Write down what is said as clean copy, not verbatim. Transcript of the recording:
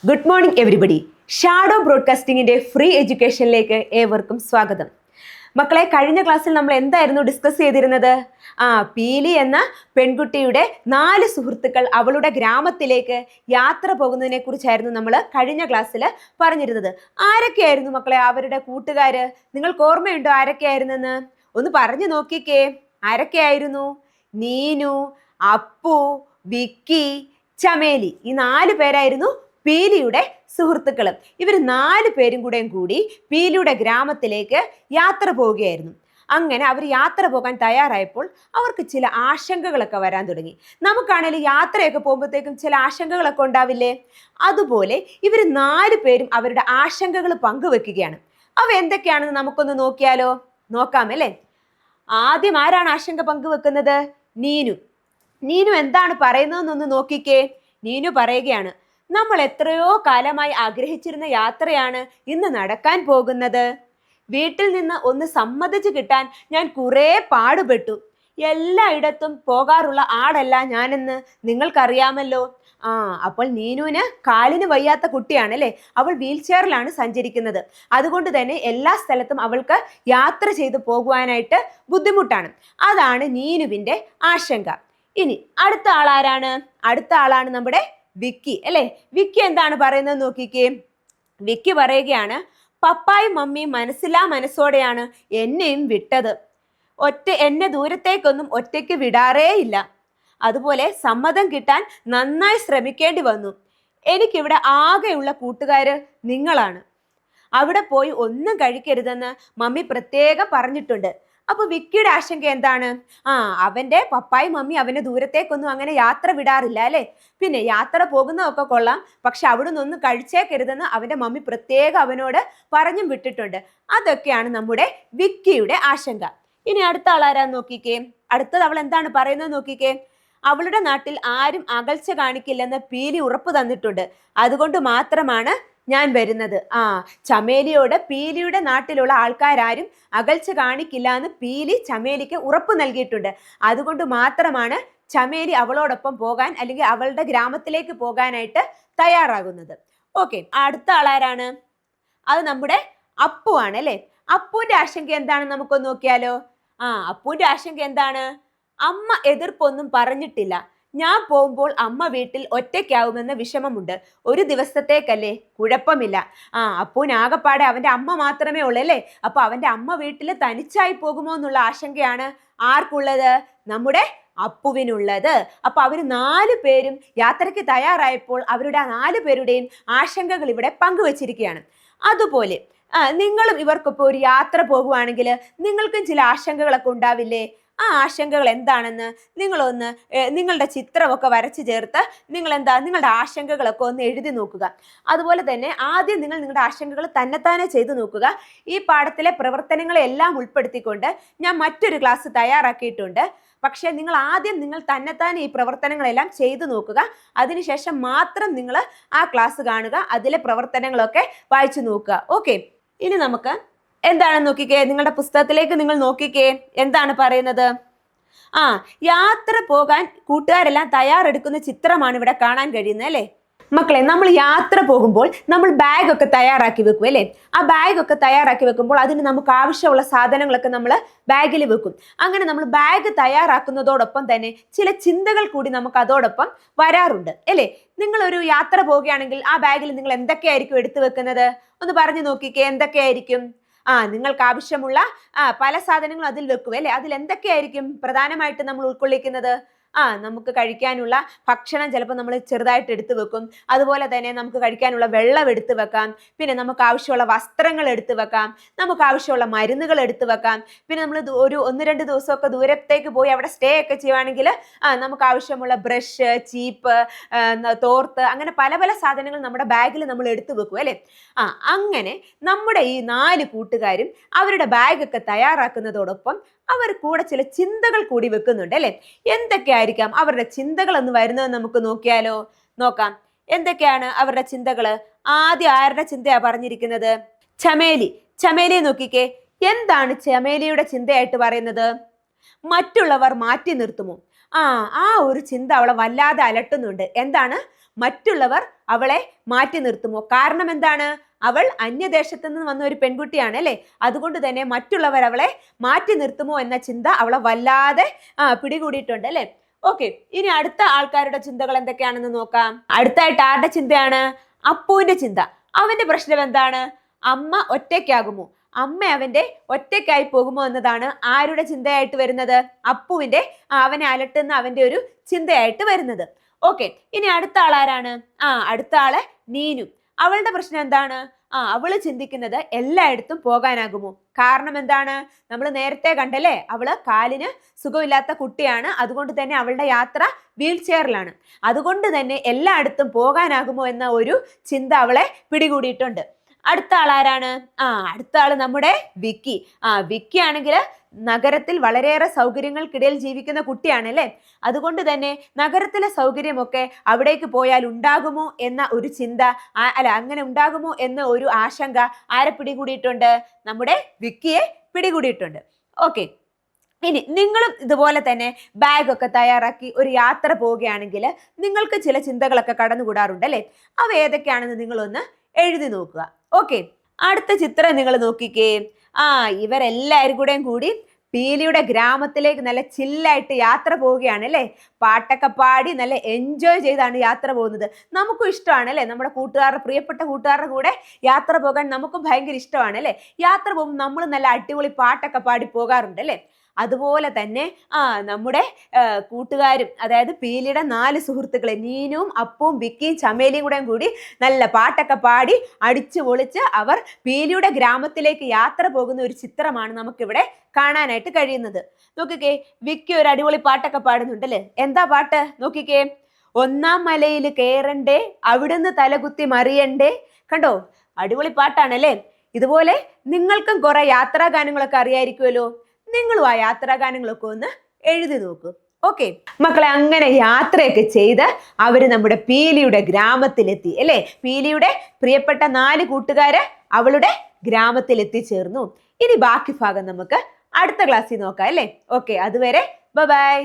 Good morning everybody. Shadow ബ്രോഡ്കാസ്റ്റിംഗിന്റെ free എഡ്യൂക്കേഷനിലേക്ക് ഏവർക്കും സ്വാഗതം. മക്കളെ, കഴിഞ്ഞ ക്ലാസ്സിൽ നമ്മൾ എന്തായിരുന്നു ഡിസ്കസ് ചെയ്തിരുന്നത്? പീലി എന്ന പെൺകുട്ടിയുടെ 4 സുഹൃത്തുക്കൾ അവളുടെ ഗ്രാമത്തിലേക്ക് യാത്ര പോകുന്നതിനെ കുറിച്ചായിരുന്നു നമ്മൾ കഴിഞ്ഞ ക്ലാസ്സിൽ പറഞ്ഞിരുന്നത്. ആരൊക്കെയായിരുന്നു മക്കളെ അവരുടെ കൂട്ടുകാര്? നിങ്ങൾക്ക് ഓർമ്മയുണ്ടോ ആരൊക്കെയായിരുന്നെന്ന്? ഒന്ന് പറഞ്ഞു നോക്കിക്കേ. ആരൊക്കെയായിരുന്നു? നീനു, അപ്പു, വിക്കി, ചമേലി. ഈ 4 പേരായിരുന്നു പീലിയുടെ സുഹൃത്തുക്കളും. ഇവർ 4 പേരും കൂടി പീലിയുടെ ഗ്രാമത്തിലേക്ക് യാത്ര പോവുകയായിരുന്നു. അങ്ങനെ അവർ യാത്ര പോകാൻ തയ്യാറായപ്പോൾ അവർക്ക് ചില ആശങ്കകളൊക്കെ വരാൻ തുടങ്ങി. നമുക്കാണെങ്കിലും യാത്രയൊക്കെ പോകുമ്പോഴത്തേക്കും ചില ആശങ്കകളൊക്കെ ഉണ്ടാവില്ലേ? അതുപോലെ ഇവർ 4 പേരും അവരുടെ ആശങ്കകൾ പങ്കുവെക്കുകയാണ്. അവ എന്തൊക്കെയാണെന്ന് നമുക്കൊന്ന് നോക്കിയാലോ? നോക്കാം അല്ലേ? ആദ്യം ആരാണ് ആശങ്ക പങ്കുവെക്കുന്നത്? നീനു എന്താണ് പറയുന്നതെന്നൊന്ന് നോക്കിക്കേ. നീനു പറയുകയാണ്, നമ്മൾ എത്രയോ കാലമായി ആഗ്രഹിച്ചിരുന്ന യാത്രയാണ് ഇന്ന് നടക്കാൻ പോകുന്നത്. വീട്ടിൽ നിന്ന് ഒന്ന് സമ്മതിച്ചു കിട്ടാൻ ഞാൻ കുറേ പാടുപെട്ടു. എല്ലായിടത്തും പോകാറുള്ള ആളല്ല ഞാനെന്ന് നിങ്ങൾക്കറിയാമല്ലോ. അപ്പോൾ നീനുവിന് കാലിന് വയ്യാത്ത കുട്ടിയാണല്ലേ. അവൾ വീൽ ചെയറിലാണ് സഞ്ചരിക്കുന്നത്. അതുകൊണ്ട് തന്നെ എല്ലാ സ്ഥലത്തും അവൾക്ക് യാത്ര ചെയ്തു പോകുവാനായിട്ട് ബുദ്ധിമുട്ടാണ്. അതാണ് നീനുവിൻ്റെ ആശങ്ക. ഇനി അടുത്ത ആളാരാണ്? അടുത്ത ആളാണ് നമ്മുടെ വിക്കി അല്ലേ. വിക്കി എന്താണ് പറയുന്നത് നോക്കിക്കേ. വിക്കി പറയുകയാണ്, പപ്പായും മമ്മിയും മനസ്സില്ലാ മനസ്സോടെയാണ് എന്നെയും വിട്ടത്. എന്നെ ദൂരത്തേക്കൊന്നും ഒറ്റയ്ക്ക് വിടാറേ ഇല്ല. അതുപോലെ സമ്മതം കിട്ടാൻ നന്നായി ശ്രമിക്കേണ്ടി വന്നു. എനിക്കിവിടെ ആകെയുള്ള കൂട്ടുകാര് നിങ്ങളാണ്. അവിടെ പോയി ഒന്നും കഴിക്കരുതെന്ന് മമ്മി പ്രത്യേകം പറഞ്ഞിട്ടുണ്ട്. അപ്പൊ വിക്കിയുടെ ആശങ്ക എന്താണ്? അവന്റെ പപ്പായും മമ്മി അവനെ ദൂരത്തേക്കൊന്നും അങ്ങനെ യാത്ര വിടാറില്ല അല്ലെ. പിന്നെ യാത്ര പോകുന്നതൊക്കെ കൊള്ളാം, പക്ഷെ അവിടുന്ന് ഒന്നും കഴിച്ചേക്കരുതെന്ന് അവന്റെ മമ്മി പ്രത്യേകം അവനോട് പറഞ്ഞും വിട്ടിട്ടുണ്ട്. അതൊക്കെയാണ് നമ്മുടെ വിക്കിയുടെ ആശങ്ക. ഇനി അടുത്ത ആളാരാന്ന് നോക്കിക്കേ. അടുത്തത് അവൾ എന്താണ് പറയുന്നത് നോക്കിക്കേ. അവളുടെ നാട്ടിൽ ആരും അകൽച്ച കാണിക്കില്ലെന്ന് പീലി ഉറപ്പ് തന്നിട്ടുണ്ട്. അതുകൊണ്ട് മാത്രമാണ് ഞാൻ വരുന്നത്. ചമേലിയോട് പീലിയുടെ നാട്ടിലുള്ള ആൾക്കാരും അകൽച്ച കാണിക്കില്ല എന്ന് പീലി ചമേലിക്ക് ഉറപ്പ് നൽകിയിട്ടുണ്ട്. അതുകൊണ്ട് മാത്രമാണ് ചമേലി അവളോടൊപ്പം പോകാൻ അല്ലെങ്കിൽ അവളുടെ ഗ്രാമത്തിലേക്ക് പോകാനായിട്ട് തയ്യാറാകുന്നത്. ഓക്കെ, അടുത്ത ആളാരാണ്? അത് നമ്മുടെ അപ്പു ആണ് അല്ലേ. അപ്പുവിന്റെ ആശങ്ക എന്താണെന്ന് നമുക്കൊന്ന് നോക്കിയാലോ. അപ്പുവിന്റെ ആശങ്ക എന്താണ്? അമ്മ എതിർപ്പൊന്നും പറഞ്ഞിട്ടില്ല. ഞാൻ പോകുമ്പോൾ അമ്മ വീട്ടിൽ ഒറ്റയ്ക്കാവുമെന്ന വിഷമമുണ്ട്. ഒരു ദിവസത്തേക്കല്ലേ, കുഴപ്പമില്ല. അപ്പൂന് ആകപ്പാടെ അവന്റെ അമ്മ മാത്രമേ ഉള്ളൂ അല്ലേ. അപ്പൊ അവന്റെ അമ്മ വീട്ടിൽ തനിച്ചായി പോകുമോ എന്നുള്ള ആശങ്കയാണ് ആർക്കുള്ളത്? നമ്മുടെ അപ്പുവിനുള്ളത്. അപ്പൊ അവര് 4 പേരും യാത്രയ്ക്ക് തയ്യാറായപ്പോൾ അവരുടെ 4 പേരുടെയും ആശങ്കകൾ ഇവിടെ പങ്കുവച്ചിരിക്കുകയാണ്. അതുപോലെ നിങ്ങളും ഇവർക്കൊപ്പം ഒരു യാത്ര പോകുവാണെങ്കിൽ നിങ്ങൾക്കും ചില ആശങ്കകളൊക്കെ ഉണ്ടാവില്ലേ? ആ ആശങ്കകൾ എന്താണെന്ന് നിങ്ങളൊന്ന് നിങ്ങളുടെ ചിത്രമൊക്കെ വരച്ചു ചേർത്ത് നിങ്ങളുടെ ആശങ്കകളൊക്കെ ഒന്ന് എഴുതി നോക്കുക. അതുപോലെ തന്നെ ആദ്യം നിങ്ങളുടെ ആശങ്കകൾ തന്നെത്താനെ ചെയ്തു നോക്കുക. ഈ പാഠത്തിലെ പ്രവർത്തനങ്ങളെല്ലാം ഉൾപ്പെടുത്തിക്കൊണ്ട് ഞാൻ മറ്റൊരു ക്ലാസ് തയ്യാറാക്കിയിട്ടുണ്ട്. പക്ഷേ നിങ്ങൾ ആദ്യം തന്നെത്താനെ ഈ പ്രവർത്തനങ്ങളെല്ലാം ചെയ്തു നോക്കുക. അതിനുശേഷം മാത്രം നിങ്ങൾ ആ ക്ലാസ് കാണുക. അതിലെ പ്രവർത്തനങ്ങളൊക്കെ വായിച്ചു നോക്കുക. ഓക്കെ, ഇനി നമുക്ക് എന്താണെന്ന് നോക്കിക്കേ. നിങ്ങളുടെ പുസ്തകത്തിലേക്ക് നിങ്ങൾ നോക്കിക്കേ. എന്താണ് പറയുന്നത്? യാത്ര പോകാൻ കൂട്ടുകാരെല്ലാം തയ്യാറെടുക്കുന്ന ചിത്രമാണ് ഇവിടെ കാണാൻ കഴിയുന്നത് അല്ലേ. മക്കളെ, നമ്മൾ യാത്ര പോകുമ്പോൾ നമ്മൾ ബാഗൊക്കെ തയ്യാറാക്കി വെക്കും അല്ലേ. ആ ബാഗൊക്കെ തയ്യാറാക്കി വെക്കുമ്പോൾ അതിന് നമുക്ക് ആവശ്യമുള്ള സാധനങ്ങളൊക്കെ നമ്മൾ ബാഗിൽ വെക്കും. അങ്ങനെ നമ്മൾ ബാഗ് തയ്യാറാക്കുന്നതോടൊപ്പം തന്നെ ചില ചിന്തകൾ കൂടി നമുക്ക് അതോടൊപ്പം വരാറുണ്ട് അല്ലേ. നിങ്ങളൊരു യാത്ര പോവുകയാണെങ്കിൽ ആ ബാഗിൽ നിങ്ങൾ എന്തൊക്കെയായിരിക്കും എടുത്തു വെക്കുന്നത്? ഒന്ന് പറഞ്ഞു നോക്കിക്കേ. എന്തൊക്കെയായിരിക്കും? നിങ്ങൾക്ക് ആവശ്യമുള്ള പല സാധനങ്ങളും അതിൽ വെക്കും അല്ലേ. അതിൽ എന്തൊക്കെയായിരിക്കും പ്രധാനമായിട്ട് നമ്മൾ ഉൾക്കൊള്ളിക്കുന്നത്? നമുക്ക് കഴിക്കാനുള്ള ഭക്ഷണം ചിലപ്പോൾ നമ്മൾ ചെറുതായിട്ട് എടുത്തു വെക്കും. അതുപോലെ തന്നെ നമുക്ക് കഴിക്കാനുള്ള വെള്ളം എടുത്തു വെക്കാം. പിന്നെ നമുക്ക് ആവശ്യമുള്ള വസ്ത്രങ്ങൾ എടുത്തു വെക്കാം. നമുക്ക് ആവശ്യമുള്ള മരുന്നുകൾ എടുത്തു വെക്കാം. പിന്നെ നമ്മൾ ഒരു 1-2 ദിവസമൊക്കെ ദൂരത്തേക്ക് പോയി അവിടെ സ്റ്റേ ഒക്കെ ചെയ്യുവാണെങ്കിൽ നമുക്ക് ആവശ്യമുള്ള ബ്രഷ്, ചീപ്പ്, തോർത്ത്, അങ്ങനെ പല പല സാധനങ്ങൾ നമ്മുടെ ബാഗിൽ നമ്മൾ എടുത്തു വെക്കും അല്ലേ. അങ്ങനെ നമ്മുടെ ഈ 4 കൂട്ടുകാരും അവരുടെ ബാഗൊക്കെ തയ്യാറാക്കുന്നതോടൊപ്പം അവർ കൂടെ ചില ചിന്തകൾ കൂടി വെക്കുന്നുണ്ട് അല്ലേ. എന്തൊക്കെയായിരിക്കാം അവരുടെ ചിന്തകൾ എന്ന് വരുന്നത് നമുക്ക് നോക്കിയാലോ? നോക്കാം. എന്തൊക്കെയാണ് അവരുടെ ചിന്തകള്? ആദ്യം ആരുടെ ചിന്തയാ പറഞ്ഞിരിക്കുന്നത്? ചമേലിയെ നോക്കിക്കേ. എന്താണ് ചമേലിയുടെ ചിന്തയായിട്ട് പറയുന്നത്? മറ്റുള്ളവർ മാറ്റി നിർത്തുമോ? ആ ഒരു ചിന്ത അവളെ വല്ലാതെ അലട്ടുന്നുണ്ട്. എന്താണ്? മറ്റുള്ളവർ അവളെ മാറ്റി നിർത്തുമോ? കാരണം എന്താണ്? അവൾ അന്യദേശത്ത് നിന്ന് വന്ന ഒരു പെൺകുട്ടിയാണ് അല്ലെ. അതുകൊണ്ട് തന്നെ മറ്റുള്ളവർ അവളെ മാറ്റി നിർത്തുമോ എന്ന ചിന്ത അവളെ വല്ലാതെ പിടികൂടിയിട്ടുണ്ട് അല്ലെ. ഓക്കെ, ഇനി അടുത്ത ആൾക്കാരുടെ ചിന്തകൾ എന്തൊക്കെയാണെന്ന് നോക്കാം. അടുത്തായിട്ട് ആരുടെ ചിന്തയാണ്? അപ്പുവിന്റെ ചിന്ത. അവന്റെ പ്രശ്നം എന്താണ്? അമ്മ ഒറ്റയ്ക്കാകുമോ, അമ്മ അവന്റെ ഒറ്റയ്ക്കായി പോകുമോ എന്നതാണ് ആരുടെ ചിന്തയായിട്ട് വരുന്നത്? അപ്പുവിന്റെ, അവനെ അലട്ടുന്ന അവന്റെ ഒരു ചിന്തയായിട്ട് വരുന്നത്. ഓക്കെ, ഇനി അടുത്ത ആളാരാണ്? അടുത്ത ആള് നീനു. അവളുടെ പ്രശ്നം എന്താണ്? അവള് ചിന്തിക്കുന്നത് എല്ലായിടത്തും പോകാനാകുമോ. കാരണം എന്താണ്? നമ്മൾ നേരത്തെ കണ്ടല്ലേ, അവള് കാലിന് സുഖമില്ലാത്ത കുട്ടിയാണ്. അതുകൊണ്ട് തന്നെ അവളുടെ യാത്ര വീൽ ചെയറിലാണ്. അതുകൊണ്ട് തന്നെ എല്ലായിടത്തും പോകാനാകുമോ എന്ന ഒരു ചിന്ത അവളെ പിടികൂടിയിട്ടുണ്ട്. അടുത്ത ആളാരാണ്? അടുത്ത ആള് നമ്മുടെ വിക്കി. വിക്കി ആണെങ്കിൽ നഗരത്തിൽ വളരെയേറെ സൗകര്യങ്ങൾക്കിടയിൽ ജീവിക്കുന്ന കുട്ടിയാണ് അല്ലെ. അതുകൊണ്ട് തന്നെ നഗരത്തിലെ സൗകര്യമൊക്കെ അവിടേക്ക് പോയാൽ ഉണ്ടാകുമോ എന്ന ഒരു ചിന്ത, അങ്ങനെ ഉണ്ടാകുമോ എന്ന ഒരു ആശങ്ക ആരെ പിടികൂടിയിട്ടുണ്ട്? നമ്മുടെ വിക്കിയെ പിടികൂടിയിട്ടുണ്ട്. ഓക്കെ, ഇനി നിങ്ങളും ഇതുപോലെ തന്നെ ബാഗൊക്കെ തയ്യാറാക്കി ഒരു യാത്ര പോവുകയാണെങ്കിൽ നിങ്ങൾക്ക് ചില ചിന്തകളൊക്കെ കടന്നുകൂടാറുണ്ട് അല്ലെ. അവ ഏതൊക്കെയാണെന്ന് നിങ്ങളൊന്ന് എഴുതി നോക്കുക. ഓക്കെ, അടുത്ത ചിത്രം നിങ്ങൾ നോക്കിക്കേ. ഇവരെല്ലാവരും കൂടി പീലിയുടെ ഗ്രാമത്തിലേക്ക് നല്ല ചില്ലായിട്ട് യാത്ര പോവുകയാണ് അല്ലെ. പാട്ടൊക്കെ പാടി നല്ല എൻജോയ് ചെയ്താണ് യാത്ര പോകുന്നത്. നമുക്കും ഇഷ്ടമാണ് അല്ലെ, നമ്മുടെ കൂട്ടുകാരുടെ, പ്രിയപ്പെട്ട കൂട്ടുകാരുടെ കൂടെ യാത്ര പോകാൻ നമുക്കും ഭയങ്കര ഇഷ്ടമാണ് അല്ലെ. യാത്ര പോകുമ്പോൾ നമ്മൾ നല്ല അടിപൊളി പാട്ടൊക്കെ പാടി പോകാറുണ്ട് അല്ലെ. അതുപോലെ തന്നെ നമ്മുടെ കൂട്ടുകാരും, അതായത് പീലിയുടെ 4 സുഹൃത്തുക്കളെ, നീനുവും അപ്പവും വിക്കിയും ചമേലിയും കൂടി നല്ല പാട്ടൊക്കെ പാടി അടിച്ചു പൊളിച്ച് അവർ പീലിയുടെ ഗ്രാമത്തിലേക്ക് യാത്ര പോകുന്ന ഒരു ചിത്രമാണ് നമുക്കിവിടെ കാണാനായിട്ട് കഴിയുന്നത്. നോക്കിക്കേ, വിക്കി ഒരു അടിപൊളി പാട്ടൊക്കെ പാടുന്നുണ്ടല്ലേ. എന്താ പാട്ട് നോക്കിക്കേ. ഒന്നാം മലയിൽ കയറണ്ടേ, അവിടുന്ന് തലകുത്തി മറിയണ്ടേ. കണ്ടോ, അടിപൊളി പാട്ടാണല്ലേ. ഇതുപോലെ നിങ്ങൾക്കും കുറെ യാത്രാഗാനങ്ങളൊക്കെ അറിയായിരിക്കുമല്ലോ. നിങ്ങളും ആ യാത്രാഗാനങ്ങളൊക്കെ ഒന്ന് എഴുതി നോക്കൂ. ഓക്കെ മക്കളെ, അങ്ങനെ യാത്രയൊക്കെ ചെയ്ത് അവര് നമ്മുടെ പീലിയുടെ ഗ്രാമത്തിലെത്തി അല്ലെ. പീലിയുടെ പ്രിയപ്പെട്ട 4 കൂട്ടുകാര് അവളുടെ ഗ്രാമത്തിൽ എത്തിച്ചേർന്നു. ഇനി ബാക്കി ഭാഗം നമുക്ക് അടുത്ത ക്ലാസ്സിൽ നോക്കാം അല്ലെ. ഓക്കെ, അതുവരെ ബൈ.